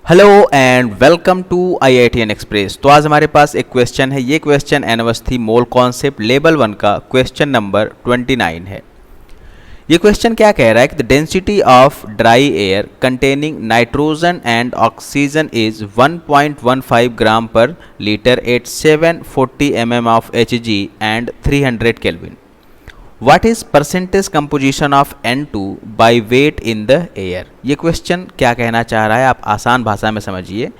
Hello and welcome to IITN express. तो आज हमारे पास एक क्वेश्चन है। ये क्वेश्चन अवस्थी मोल कॉन्सेप्ट लेवल 1 का क्वेश्चन नंबर 29 है। ये क्वेश्चन क्या कह रहा है कि the density of dry air containing nitrogen and oxygen is 1.15 ग्राम पर litre at 740 mm of Hg and 300 kelvin. What is percentage composition of N2 by weight in the air? ये question क्या कहना चाह रहा है, आप आसान भाषा में समझिए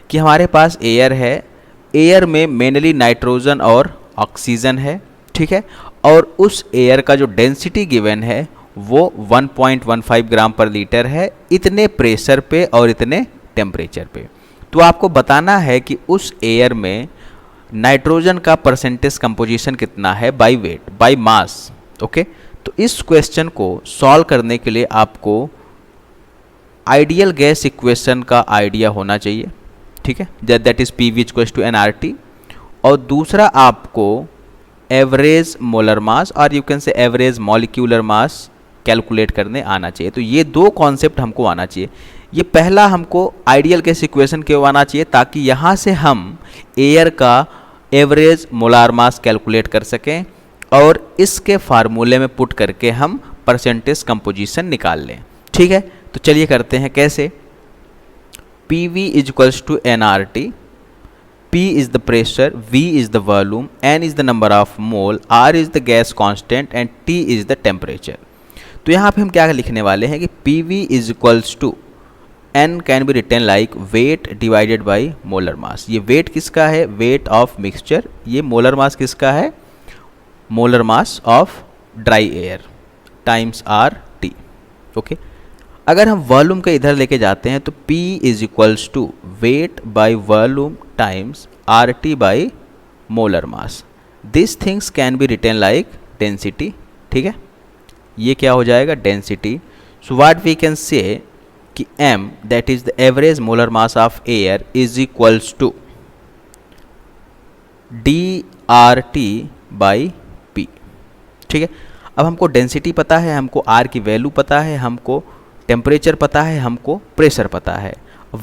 कि हमारे पास एयर है, एयर में मेनली नाइट्रोजन और ऑक्सीजन है, ठीक है, और उस एयर का जो डेंसिटी गिवन है वो 1.15 ग्राम पर लीटर है, इतने प्रेशर पे और इतने टेम्परेचर पे। तो आपको बताना है कि उस एयर में नाइट्रोजन का परसेंटेज कंपोजिशन कितना है by weight, by mass. Okay, तो इस क्वेश्चन को सॉल्व करने के लिए आपको आइडियल गैस इक्वेशन का आइडिया होना चाहिए, ठीक है, that is PV equals to nRT। और दूसरा आपको एवरेज मोलर मास और you can say average molecular mass calculate करने आना चाहिए। तो ये दो कॉन्सेप्ट हमको आना चाहिए। ये पहला हमको आइडियल गैस इक्वेशन क्यों आना चाहिए, ताकि यहाँ से हम एयर का एवरेज मोलार मास कैलकुलेट कर सकें और इसके फार्मूले में पुट करके हम परसेंटेज कंपोजिशन निकाल लें, ठीक है। तो चलिए करते हैं कैसे। PV is equals to nRT, P is the pressure, V is the volume, N is the number of mole, R is the gas constant and T is the temperature. तो यहाँ पे हम क्या लिखने वाले हैं कि PV is equals to N can be written like weight divided by molar mass. ये वेट किसका है, वेट ऑफ मिक्सचर। ये मोलर मास किसका है, molar mass of dry air times RT। Okay, अगर हम वॉल्यूम के इधर लेके जाते हैं तो P is equals to weight by volume times RT by molar mass. This things can be written like density, ठीक है, ये क्या हो जाएगा, density. So what we can say कि M that is the average molar mass of air is equals to DRT by P, ठीक है। अब हमको डेंसिटी पता है, हमको R की वैल्यू पता है, हमको टेम्परेचर पता है, हमको प्रेशर पता है।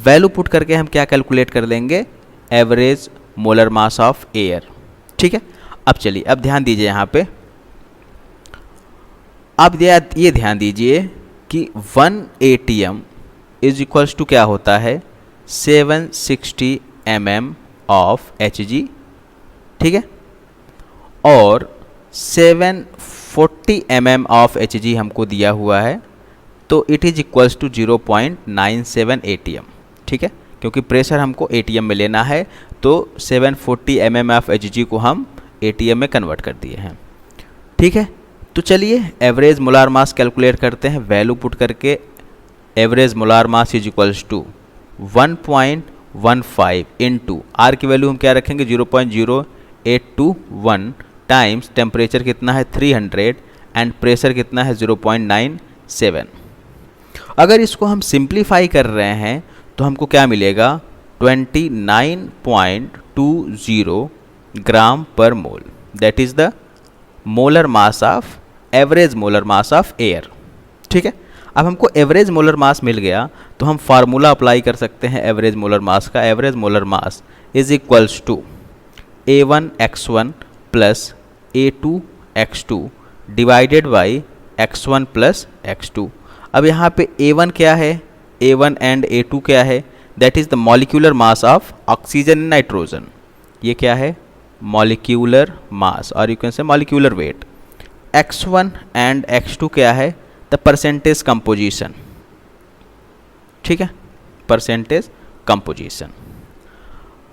वैल्यू पुट करके हम क्या कैलकुलेट कर लेंगे, average molar mass of air, ठीक है। अब चलिए, अब ध्यान दीजिए यहाँ पे, अब ये ध्यान दीजिए कि 1 ATM इज इक्वल्स टू क्या होता है, 760 mm ऑफ Hg, ठीक है, और 740 mm ऑफ Hg हमको दिया हुआ है, तो it is equals to 0.97 ATM, ठीक है, क्योंकि प्रेशर हमको ATM में लेना है, तो 740 mm ऑफ Hg को हम ATM में कन्वर्ट कर दिए हैं, ठीक है। तो चलिए एवरेज मोलार मास कैलकुलेट करते हैं। वैल्यू पुट करके average molar mass is equals to 1.15 into R की वैल्यू हम क्या रखेंगे, 0.0821 टाइम्स टेम्परेचर कितना है 300 एंड प्रेशर कितना है 0.97। अगर इसको हम सिंप्लीफाई कर रहे हैं तो हमको क्या मिलेगा, 29.20 ग्राम पर mole, that is the molar mass of average molar mass of air, ठीक है। अब हमको एवरेज मोलर मास मिल गया तो हम फार्मूला अप्लाई कर सकते हैं एवरेज मोलर मास का। Average molar mass is equals to A1x1 plus A2x2 divided by x1 plus x2। अब यहाँ पे A1 क्या है, A1 एंड A2 क्या है, that is the molecular mass of oxygen and nitrogen. ये क्या है, मॉलिक्यूलर मास और यू कैन से molecular weight. x1 and x2 क्या है, द परसेंटेज कंपोजिशन, ठीक है, परसेंटेज कंपोजिशन।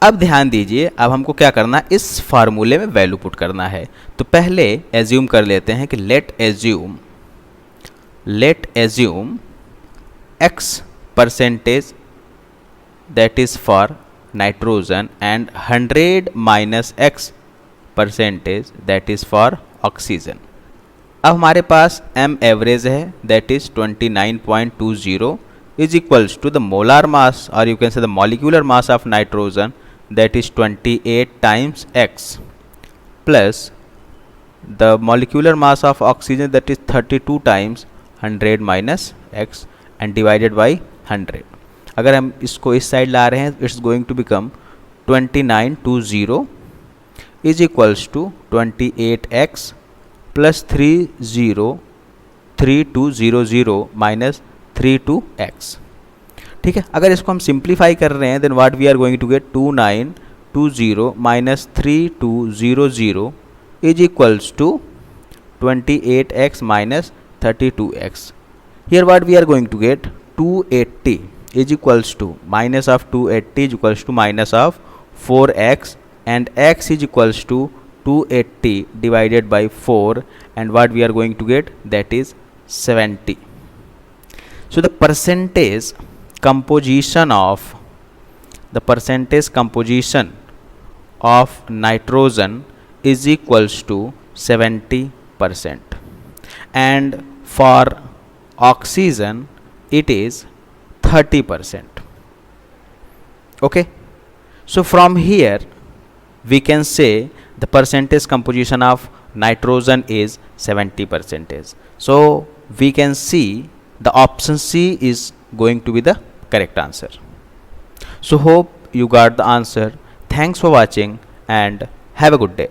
अब ध्यान दीजिए, अब हमको क्या करना है, इस फार्मूले में वैल्यू पुट करना है। तो पहले एज्यूम कर लेते हैं कि let assume x percentage that is for nitrogen and 100 minus x percentage that is for oxygen. अब हमारे पास M एवरेज है that is 29.20 is equals to the molar mass और you can say the molecular mass of nitrogen that is 28 times x plus the molecular mass of oxygen that is 32 times 100 minus x and divided by 100। अगर हम इसको इस side ला रहे हैं, it's going to become 2920 is equals to 28x plus 3200 minus 32x। ठीक है, अगर इसको हम सिंप्लीफाई कर रहे हैं then what we are going to get 2920 minus 3200 is equals to 28x minus 32x। Here what we are going to get 280 is equals to minus of 280 is equals to minus of 4x and x is equals to 280 divided by 4 and what we are going to get that is 70. So the percentage composition of nitrogen is equals to 70% and for oxygen it is 30%. Okay, so from here we can say the percentage composition of nitrogen is 70%. So we can see the option C is going to be the correct answer. So hope you got the answer. Thanks for watching and have a good day.